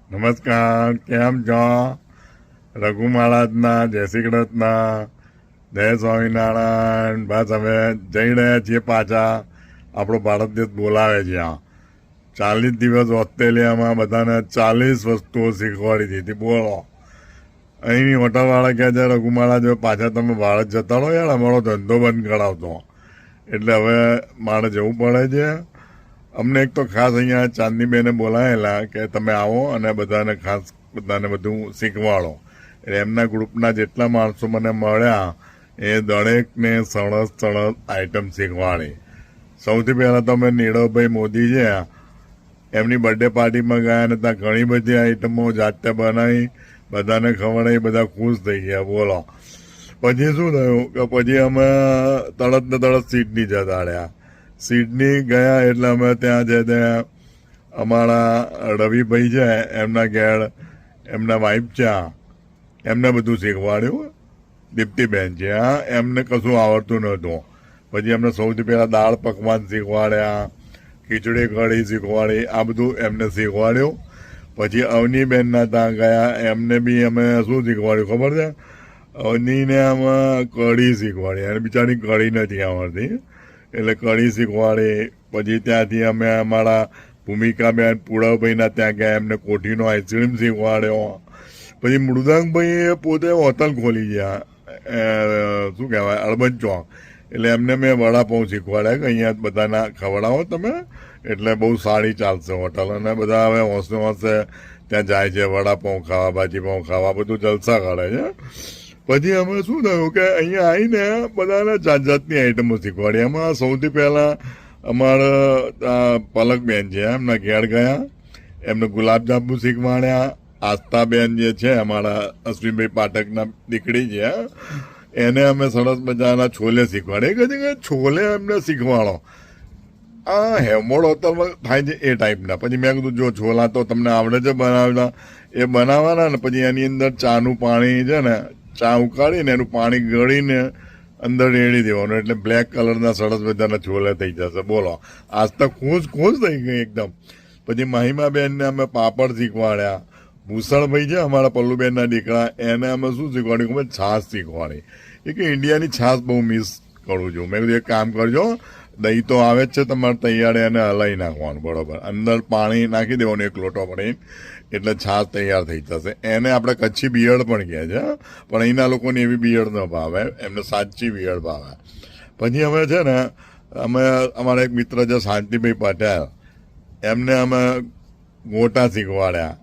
નમસ્કાર, કેમ છો? રઘુ મહારાજના જય શ્રી કૃષ્ણ, જય સ્વામિનારાયણ. બસ હવે જઈ રહ્યા છીએ પાછા. આપણો ભારત દેશ બોલાવે છે. 40 દિવસ ઓસ્ટ્રેલિયામાં બધાને 40 વસ્તુઓ શીખવાડી દીધી. બોલો, અહીંની હોટલવાળા કહે છે રઘુ મહારાજ પાછા તમે ભારત જતા રહો યાર, અમારો ધંધો બંધ કરાવતો. એટલે હવે મારે જવું પડે છે. અમને એક તો ખાસ અહીંયા ચાંદનીબેને બોલાયેલા કે તમે આવો અને બધાને ખાસ બધાને બધું શીખવાડો. એટલે એમના ગ્રુપના જેટલા માણસો મને મળ્યા એ દરેકને સરસ સરસ આઈટમ શીખવાડી. સૌથી પહેલાં તો અમે નીરવભાઈ મોદી છે એમની બર્થડે પાર્ટીમાં ગયા અને ત્યાં ઘણી બધી આઈટમો જાતે બનાવી, બધાને ખવડાવી, બધા ખુશ થઈ ગયા. બોલો, પછી શું થયું કે પછી અમે તરત ને તરત સિડની જતા રહ્યા. સિડની ગયા એટલે અમે ત્યાં છે ત્યાં અમારા રવિભાઈ છે એમના ઘેર એમના વાઈફ છે, એમને બધું શીખવાડ્યું. દીપ્તિબેન છે, હા, એમને કશું આવડતું નહોતું. પછી એમને સૌથી પહેલાં દાળ પકવાન શીખવાડ્યા, ખીચડી કઢી શીખવાડી, આ બધું એમને શીખવાડ્યું. પછી અવનીબેનના ત્યાં ગયા, એમને બી અમે શું શીખવાડ્યું ખબર છે? અવનીને આમાં કઢી શીખવાડી, અને બિચારી કઢી નથી આવડતી એટલે કઢી શીખવાડી. પછી ત્યાંથી અમે અમારા ભૂમિકાબેન પૂળવભાઈના ત્યાં ગયા, એમને કોઠીનો આઈસ્ક્રીમ શીખવાડ્યો. પછી મૃદાંકભાઈએ પોતે હોટલ ખોલી ગયા, શું કહેવાય, અર્બન ચોક. એટલે એમને મેં વડાપાઉં શીખવાડ્યા કે અહીંયા બધાના ખવડાવો તમે, એટલે બહુ સારી ચાલશે હોટલ. અને બધા હવે હોંશે હોંશે ત્યાં જાય છે વડાપાઉં ખાવા, ભાજીપાઉં ખાવા, બધું જલસા કરે છે. પછી અમે શું થયું કે અહીંયા આવીને બધાને જાત જાતની આઈટમો શીખવાડી. એમાં સૌથી પહેલાં અમારા પલકબેન છે એમના ઘેર ગયા, એમને ગુલાબજાંબુ શીખવાડ્યા. આસ્થાબેન જે છે અમારા અશ્વિનભાઈ પાઠકના દીકરી છે, એને અમે સરસ મજાના છોલે શીખવાડે. કે છોલે એમને શીખવાડો, આ હેવમોડ હોટલમાં થાય છે એ ટાઈપના. પછી મેં કીધું જો છોલા તો તમને આવડે છે બનાવતા, એ બનાવવાના ને પછી એની અંદર ચાનું પાણી છે ને, ચા ઉકાળીને એનું પાણી ગળીને અંદર રેડી દેવાનું, એટલે બ્લેક કલરના સરસ મજાના છોલે થઈ જશે. બોલો, આજ તો ખુશ થઈ ગઈ એકદમ. પછી મહિમાબેનને અમે પાપડ શીખવાડ્યા. ભૂષણભાઈ છે અમારા પલ્લુબેનના દીકરા, એને અમે શું શીખવાડ્યું ખબર? છાશ શીખવાડી. એ કે ઇન્ડિયાની છાશ બહુ મિસ કરું છું. મેં કીધું એક કામ કરજો, દહીં તો આવે જ છે તમારે તૈયાર, એને હલાવી નાખવાનું બરોબર, અંદર પાણી નાખી દેવાનું એક લોટો ભરીને, એટલે છાશ તૈયાર થઈ જશે. એને આપણે કચ્છી બિયડ પણ કહે છે, પણ અહીંના લોકોને એવી બિયડ ન ભાવે, એમને સાચી બિયડ ભાવે. પછી અમે છે ને અમે અમારા એક મિત્ર છે શાંતિભાઈ પટેલ, એમને અમે ગોટા શીખવાડ્યા.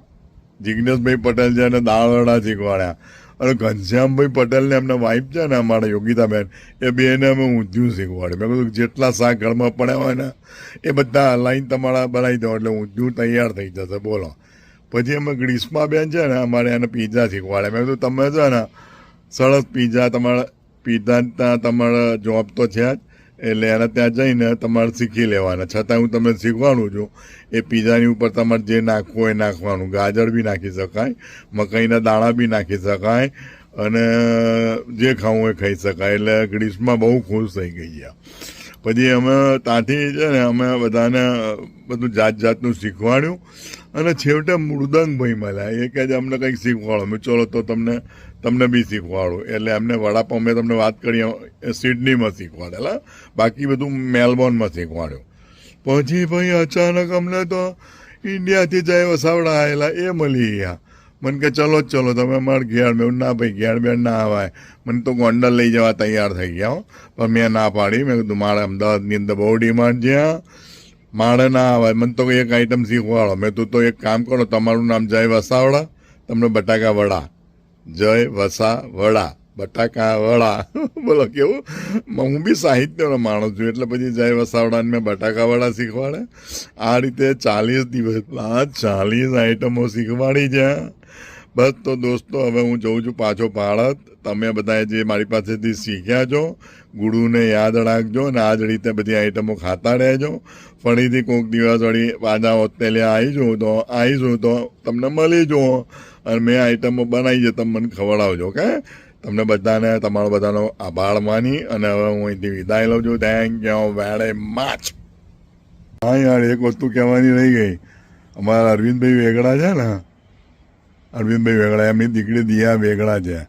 જિગ્નેશભાઈ પટેલ છે એને દાળવડા શીખવાડ્યા. અને ઘનશ્યામભાઈ પટેલને એમના વાઈફ છે ને અમારા યોગિતાબેન, એ બેને અમે ઊંધિયું શીખવાડ્યું. મેં કીધું જેટલા શાક ઘરમાં પડ્યા હોય ને એ બધા લાઈન તમારા બનાવી દો એટલે ઊંધિયું તૈયાર થઈ જશે. બોલો, પછી અમે ગ્રીષ્માબેન છે ને અમારે એને પીઝા શીખવાડ્યા. મેં કીધું તમે છે ને સરસ પીઝા, તમારા પીઝા તમારા જોબ તો છે જ, એટલે એને ત્યાં જઈને તમારે શીખી લેવાના. છતાં હું તમને શીખવાડું છું. એ પીઝાની ઉપર તમારે જે નાખવું એ નાખવાનું. ગાજર બી નાખી શકાય, મકાઈના દાણા બી નાખી શકાય, અને જે ખાવું એ ખાઈ શકાય. એટલે ગ્રીસમાં બહુ ખુશ થઈ ગઈ ગયા. પછી અમે ત્યાંથી છે ને અમે બધાને બધું જાત જાતનું શીખવાડ્યું. અને છેવટે મૃદંગભાઈ મળ્યા, એ કહે છે અમને કંઈક શીખવાડો. મેં ચલો તો તમને બી શીખવાડું. એટલે એમને વડાપાઉં મેં તમને વાત કરી સિડનીમાં શીખવાડેલા, બાકી બધું મેલબોર્નમાં શીખવાડ્યું. પછી ભાઈ અચાનક અમને તો ઇન્ડિયાથી જાય વસાવડા આવેલા એ મળી ગયા. મને કે ચલો તમે મારા ઘેર. મેં ના ભાઈ ઘેર બેર ના આવાય, મને તો ગોંડલ લઈ જવા તૈયાર થઈ ગયા. પણ મેં ના પાડી. મેં કીધું મારે અમદાવાદની અંદર બહુ ડિમાન્ડ છે, મારે ના આવાય, મને તો એક આઈટમ શીખવાડો. મેં તું તો એક કામ કરો, તમારું નામ જય વસાવડા, તમને બટાકા વડા, જય વડા બટાકા વડા. બોલો કેવું, હું બી સાહિત્યનો માણસ છું એટલે પછી જય વસાવડાને મેં બટાકા વડા શીખવાડે. આ રીતે 40 દિવસ બાદ 40 આઈટમો શીખવાડી છે. બસ તો દોસ્તો, હવે હું જઉં છું પાછો ભારત. તમે બધાએ જે મારી પાસેથી શીખ્યા છો, ગુરુને યાદ રાખજો અને આ જ રીતે બધી આઈટમો ખાતા રહેજો. ફરીથી કોઈક દિવસ વળી પાછા ઓસ્ટ્રેલિયા આવીશું તો તમને મળી જુઓ, અને મેં આઈટમો બનાવી છે તમે મને ખવડાવજો. ઓકે, તમને બધાને તમારો બધાનો આભાર માની અને હવે હું અહીંથી વિદાય લઉં છું. Thank you very much. હા યાર, એક વસ્તુ કહેવાની રહી ગઈ. અમારા અરવિંદભાઈ વેગડા છે ને, અરવિંદભાઈ વેગડા, એમની દીકરી દિયા વેગડા છે,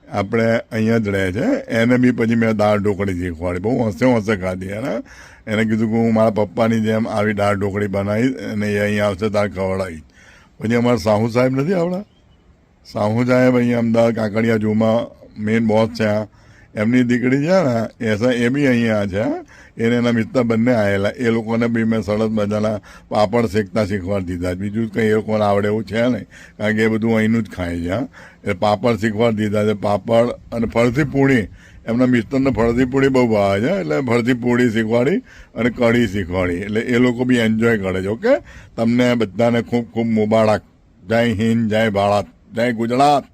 આપણે અહીંયા જ રહે છે. એને બી પછી મેં દાળ ઢોકળી શીખવાડી, બહુ હોંશે ખાધી. એને કીધું કે હું મારા પપ્પાની જેમ આવી દાળ ઢોકળી બનાવીશ અને એ અહીંયા આવશે તાર ખવડાવીશ. પછી અમારા સાહુ સાહેબ નથી આવડા, સાહુ સાહેબ અહીંયા અમદાવાદ કાંકરિયા ઝૂમાં મેઇન બોસ છે, એમની દીકરી છે ને એ બી અહીંયા છે. એને એના મિત્ર બંને આવેલા, એ લોકોને બી મેં સરસ મજાના પાપડ શેકતા શીખવાડી દીધા. બીજું કંઈ એ લોકોને આવડે એવું છે નહીં, કારણ કે એ બધું અહીંનું જ ખાય છે. એ પાપડ શીખવાડી દીધા છે, પાપડ અને ફરસી પૂરી. એમના મિસ્ટરને ફરસી પૂરી બહુ ભાવે છે, એટલે ફરસી પૂરી શીખવાડી અને કઢી શીખવાડી. એટલે એ લોકો બી એન્જોય કરે છે. ઓકે, તમને બધાને ખૂબ ખૂબ મુબારક. જય હિન્દ, જય ભારત, જય ગુજરાત.